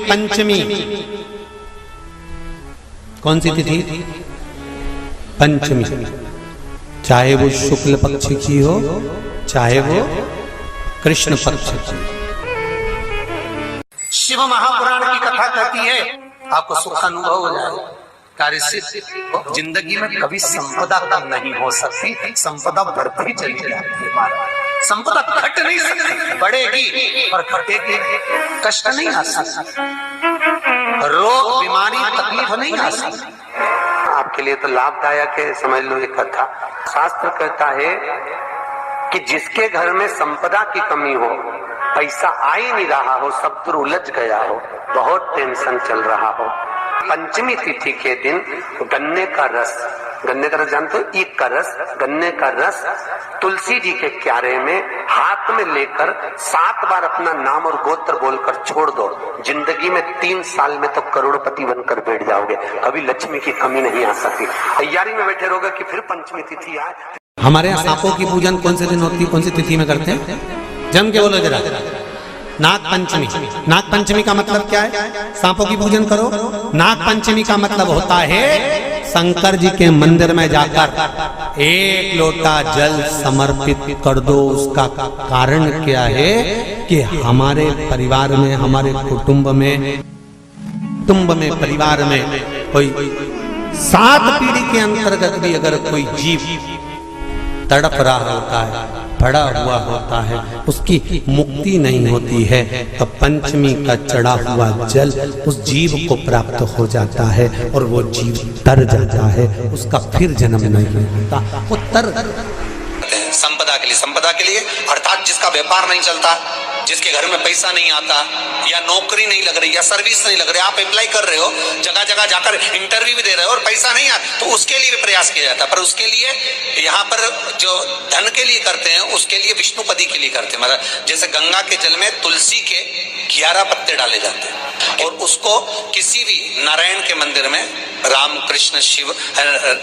पंचमी, कौन सी तिथि? पंचमी, चाहे वो शुक्ल पक्ष की हो चाहे वो कृष्ण पक्ष की। शिव महापुराण की कथा कहती है आपको सुख अनुभव हो जाए। कार्य सिद्ध। जिंदगी में कभी संपदा कम नहीं हो सकती, संपदा बढ़ती चली जाती है। संपदा घट नहीं सकती, बढ़ेगी और घटेगी। कष्ट नहीं आ सकता, रोग बीमारी तकलीफ नहीं आ सकती। आपके लिए तो लाभदायक है, समझ लो ये कथा। शास्त्र कहता है कि जिसके घर में संपदा की कमी हो, पैसा आ ही नहीं रहा हो, सब दूर उलझ गया हो, बहुत टेंशन चल रहा हो, पंचमी तिथि के दिन गन्ने का रस जानते हो? ईख का रस, गन्ने का रस तुलसी जी के क्यारे में हाथ में लेकर 7 बार अपना नाम और गोत्र बोलकर छोड़ दो। जिंदगी में 3 साल में तो करोड़पति बनकर बैठ जाओगे, कभी लक्ष्मी की कमी नहीं आ सकती। तैयारी में बैठे रहोगे कि फिर पंचमी तिथि आए। हमारे यहाँ सांपों की पूजन कौन से दिन होती है, कौन सी तिथि में करते हैं? जम के बोलो जरा। नाग पंचमी। नाग पंचमी का मतलब क्या है? सांपों की पूजन करो। नाग पंचमी का मतलब होता है शंकर जी के मंदिर में जाकर 1 लोटा जल समर्पित कर दो। उसका कारण क्या है कि हमारे परिवार में, हमारे कुटुंब में, परिवार में कोई 7 पीढ़ी के अंतर्गत भी अगर कोई जीव तड़प रहा होता है, पड़ा हुआ होता है, उसकी मुक्ति नहीं होती है, तो पंचमी का चढ़ा हुआ जल उस जीव को प्राप्त हो जाता है और वो जीव तर जाता है, उसका फिर जन्म नहीं होता। वो तर संपदा के लिए अर्थात जिसका व्यापार नहीं चलता, जिसके घर में पैसा नहीं आता, या नौकरी नहीं लग रही, या सर्विस नहीं लग रही, आप अप्लाई कर रहे हो, जगह जगह जाकर इंटरव्यू भी दे रहे हो और पैसा नहीं आता, तो उसके लिए भी प्रयास किया जाता है। पर उसके लिए यहाँ पर जो धन के लिए करते हैं, उसके लिए विष्णुपदी के लिए करते हैं। मतलब जैसे गंगा के जल में तुलसी के 11 पत्ते डाले जाते हैं और उसको किसी भी नारायण के मंदिर में राम कृष्ण शिव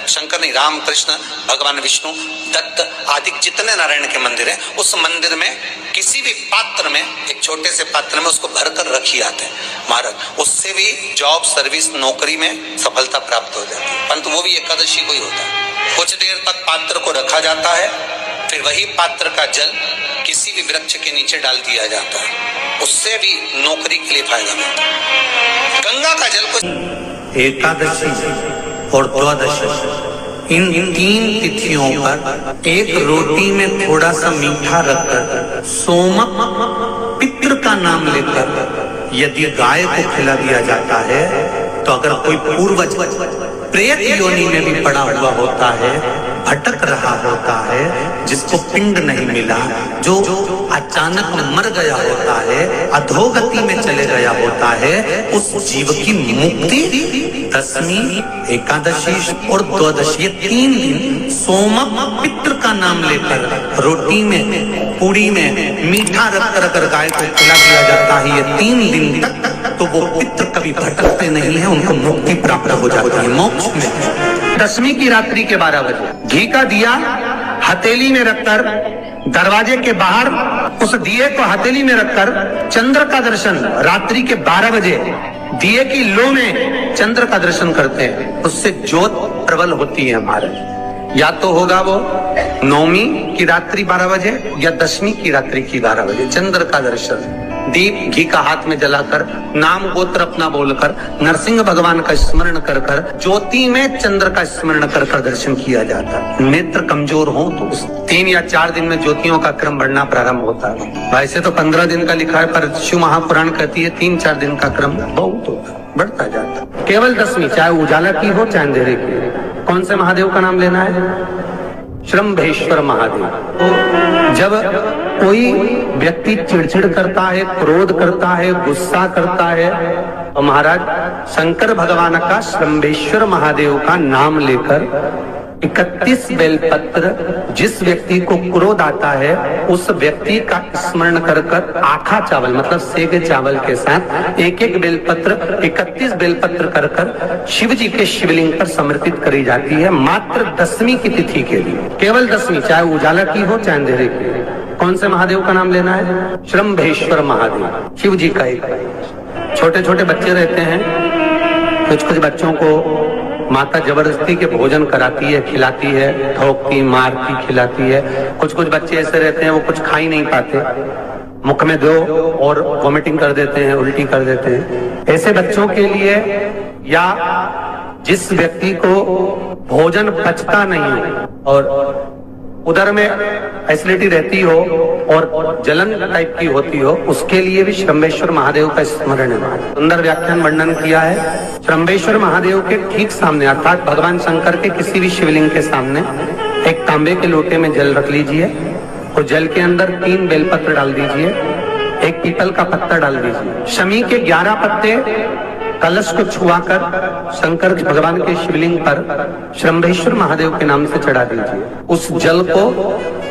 शंकर नहीं, राम कृष्ण भगवान विष्णु दत्त आदि जितने नारायण के मंदिर हैं, उस मंदिर में किसी भी पात्र में, एक छोटे से पात्र में उसको भरकर रखी आते हैं महाराज। उससे भी जॉब, सर्विस, नौकरी में सफलता प्राप्त हो जाती है। परंतु वो भी एकादशी को ही होता है। कुछ देर तक पात्र को रखा जाता है, फिर वही पात्र का जल किसी भी वृक्ष के नीचे डाल दिया जाता है, उससे भी नौकरी के लिए फायदा मिलता है। गंगा का जल को एकादशी और द्वादशी, इन 3 तिथियों पर एक रोटी में थोड़ा सा मीठा रखकर सोमक पितृ का नाम लेकर यदि गाय को खिला दिया जाता है, तो अगर कोई पूर्वज प्रेत योनि में भी पड़ा हुआ होता है, भटक रहा होता है, जिसको पिंड नहीं मिला, जो अचानक मर गया होता है, अधोगति में चले गया होता है, उस जीव की मुक्ति दशमी, एकादशी और द्वादशी, ये 3 दिन सोमक पितृ का नाम लेकर रोटी में, पूड़ी में मीठा रख कर गाय को खिला दिया जाता है। ये 3 दिन तक तो वो पितृ कभी भटकते नहीं है, उनको मुक्ति प्राप्त हो जाती है मोक्ष में। दशमी की रात्रि के 12 बजे घी का दिया हथेली में रखकर, दरवाजे के बाहर उस दिए को हथेली में रखकर चंद्र का दर्शन रात्रि के 12 बजे दिए की लो में चंद्र का दर्शन करते हैं, उससे ज्योत प्रबल होती है हमारे। या तो होगा वो नवमी की रात्रि 12 बजे या दशमी की रात्रि की 12 बजे चंद्र का दर्शन, दीप घी का हाथ में जलाकर, नाम गोत्र अपना बोलकर, नरसिंह भगवान का स्मरण कर कर, ज्योति में चंद्र का स्मरण कर कर दर्शन किया जाता है। नेत्र कमजोर हो तो 3 या 4 दिन में ज्योतियों का क्रम बढ़ना प्रारंभ होता है। वैसे तो 15 दिन का लिखा है, पर शिव महापुराण कहती है 3-4 दिन का क्रम बहुत होता है, बढ़ता जाता है। केवल दशमी, चाहे उजाला की हो चाहे अंधेरे की। कौन से महादेव का नाम लेना है? श्रम्भेश्वर महादेव। तो जब कोई व्यक्ति चिड़चिड़ करता है, क्रोध करता है, गुस्सा करता है, तो महाराज शंकर भगवान का श्रम्भेश्वर महादेव का नाम लेकर 31 बेलपत्र, जिस व्यक्ति को क्रोध आता है उस व्यक्ति का स्मरण कर कर आखा चावल मतलब सेगे चावल के साथ 1-1 बेलपत्र, 31 बेलपत्र कर कर शिव जी के शिवलिंग पर समर्पित करी जाती है, मात्र दशमी की तिथि के लिए। केवल दशमी, चाहे उजाला की हो चाहे अंधेरे की। कौन से महादेव का नाम लेना है? श्रम्भेश्वर महादेव, शिव जी का एक छोटे छोटे बच्चे रहते हैं, कुछ कुछ बच्चों को माता जबरदस्ती के भोजन कराती है, खिलाती है, ठोकती, मारती, खिलाती है। कुछ कुछ बच्चे ऐसे रहते हैं वो कुछ खा ही नहीं पाते, मुख में दो और वॉमिटिंग कर देते हैं, उल्टी कर देते हैं। ऐसे बच्चों के लिए या जिस व्यक्ति को भोजन पचता नहीं हो और उदर में एसिडिटी रहती हो और जलन टाइप की होती हो, उसके लिए भी श्रंबेश्वर महादेव का स्मरण है। सुंदर व्याख्यान वर्णन किया है। श्रंबेश्वर महादेव के ठीक सामने अर्थात भगवान शंकर के किसी भी शिवलिंग के सामने एक तांबे के लोटे में जल रख लीजिए और जल के अंदर 3 बेलपत्र डाल दीजिए, एक पीपल का पत्ता डाल दीजिए, शमी के 11 पत्ते कलश को छुआकर शंकर भगवान के शिवलिंग पर श्रंभेश्वर महादेव के नाम से चढ़ा दीजिए। उस जल को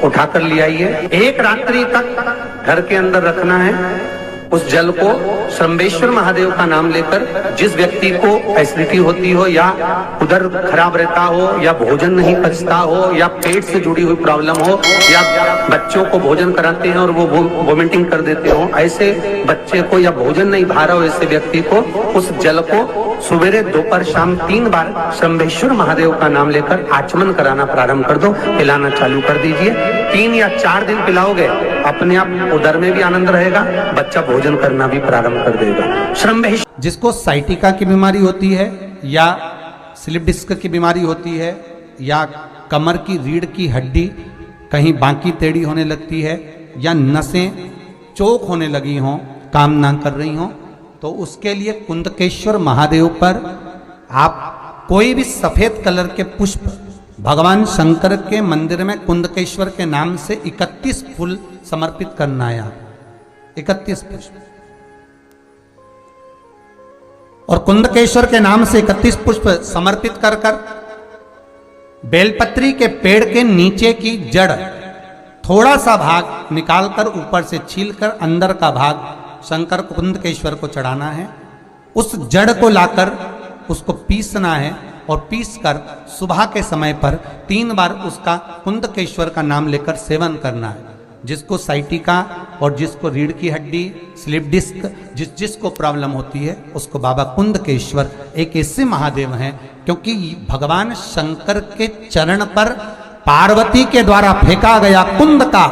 उठाकर ले आइए, 1 रात्रि तक घर के अंदर रखना है। उस जल को श्रंभेश्वर महादेव का नाम लेकर जिस व्यक्ति को एसिडिटी होती हो या उधर खराब रहता हो या भोजन नहीं पचता हो या पेट से जुड़ी हुई प्रॉब्लम हो या बच्चों को भोजन कराते हैं और वो वोमिटिंग कर देते हो, ऐसे बच्चे को या भोजन नहीं भा रहा हो ऐसे व्यक्ति को उस जल को सवेरे, दोपहर, शाम 3 बार श्रंभेश्वर महादेव का नाम लेकर आचमन कराना प्रारंभ कर दो, पिलाना चालू कर दीजिए। 3 या 4 दिन पिलाओगे, अपने आप उदर में भी आनंद रहेगा, बच्चा भोजन करना भी प्रारंभ कर देगा। श्रंभेश्वर जिसको साइटिका की बीमारी होती है या स्लिप डिस्क की बीमारी होती है या कमर की रीढ़ की हड्डी कहीं बांकी टेढ़ी होने लगती है या नसें चोक होने लगी हों, काम ना कर रही हों, तो उसके लिए कुंदकेश्वर महादेव पर आप कोई भी सफेद कलर के पुष्प भगवान शंकर के मंदिर में कुंदकेश्वर के नाम से 31 फूल समर्पित करना है। 31 पुष्प और कुंदकेश्वर के नाम से 31 पुष्प समर्पित कर कर बेलपत्री के पेड़ के नीचे की जड़ थोड़ा सा भाग निकालकर ऊपर से छीलकर अंदर का भाग शंकर कुंदकेश्वर को चढ़ाना है। उस जड़ को लाकर उसको पीसना है और पीसकर सुबह के समय पर 3 बार उसका कुंदकेश्वर का नाम लेकर सेवन करना है। जिसको साइटिका और जिसको रीढ़ की हड्डी, स्लिप डिस्क, जिसको प्रॉब्लम होती है उसको बाबा कुंदकेश्वर एक ऐसे महादेव हैं क्योंकि भगवान शंकर के चरण पर पार्वती के द्वारा फेंका गया कुंद का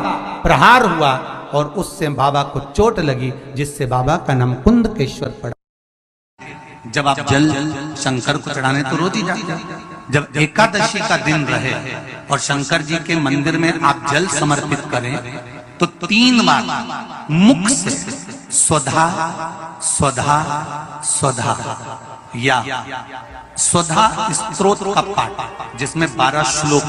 प्रहार हुआ और उससे बाबा को चोट लगी, जिससे बाबा का नाम कुंदकेश्वर पड़ा। जब आप जल शंकर को चढ़ाने तो रोज ही जाते, जब एकादशी का दिन रहे और शंकर जी के मंदिर में आप जल समर्पित करें तो 3 बार मुख से स्वधा स्वधा स्वधा या स्वधा स्तोत्र का पाठ जिसमें 12 श्लोक